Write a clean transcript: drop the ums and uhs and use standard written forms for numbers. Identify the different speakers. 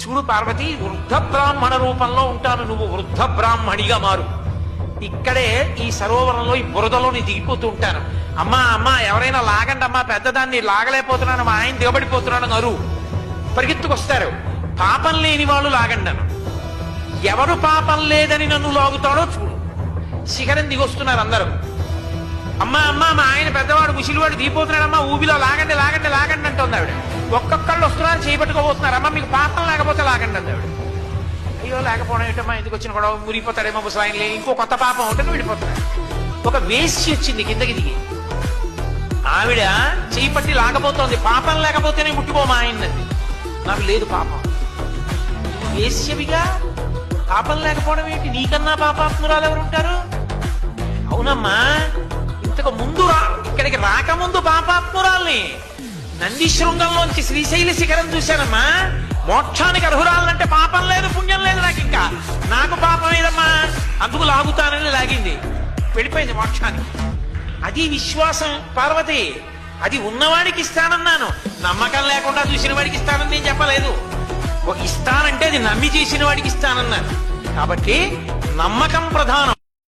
Speaker 1: చూడు పార్వతి, వృద్ధ బ్రాహ్మణ రూపంలో ఉంటాను, నువ్వు వృద్ధ బ్రాహ్మణిగా మారు. ఇక్కడే ఈ సరోవరంలో ఈ బురదలోని దిగిపోతూ ఉంటాను. అమ్మా అమ్మా ఎవరైనా లాగండి అమ్మా, పెద్దదాన్ని లాగలేకపోతున్నాను, మా ఆయన దిగబడిపోతున్నాను అరు. పరిగెత్తుకొస్తారు. పాపం లేని వాళ్ళు లాగండి అను. ఎవరు పాపం లేదని నన్ను లాగుతాడో చూడు. శిఖరం దిగొస్తున్నారు అందరూ. అమ్మా అమ్మా మా ఆయన పెద్దవాడు ముసిలివాడు దిగిపోతున్నాడమ్మా, ఊబిలో లాగండి లాగండి లాగండి అంటుంది ఆవిడ. ఒక్కొక్కళ్ళు వస్తున్నారు, చేపట్టుకోబోతున్నారు. అమ్మ మీకు పాపం లేకపోతే లాగండి అంది ఆవిడ. అయ్యో లేకపోవడం ఏంటమ్మా, ఎందుకు వచ్చిన కూడా మురిగిపోతాడేమో ముసలాయనలే, ఇంకో కొత్త పాపం ఉంటుంది విడిపోతున్నాడు. ఒక వేశ్య వచ్చింది కిందకి దిగి. ఆవిడ చేయి పట్టి లాగబోతోంది. పాపం లేకపోతేనే ముట్టుకో మా ఆయన్నది. నాకు లేదు పాపం. వేశ్యవిగా పాపం లేకపోవడం ఏంటి? నీకన్నా పాపాత్మురాలు ఎవరు ఉంటారు? అవునమ్మా, ఇంతకు ముందు ఇక్కడికి రాకముందు పాపాత్మురాల్ని నంది శృంగంలోంచి శ్రీశైల శిఖరం చూశానమ్మా. మోక్షానికి అర్హురాలంటే పాపం లేదు పుణ్యం లేదు నాకు, ఇంకా నాకు పాపం ఏదమ్మా, అందుకు లాగుతానని లాగింది, వెళ్ళిపోయింది మోక్షానికి. అది విశ్వాసం పార్వతి. అది ఉన్నవాడికి ఇస్తానన్నాను, నమ్మకం లేకుండా చూసిన వాడికి ఇస్తానని నేను చెప్పలేదు. ఇస్తానంటే అది నమ్మి చేసిన వాడికి ఇస్తానన్నాను. కాబట్టి నమ్మకం ప్రధానం.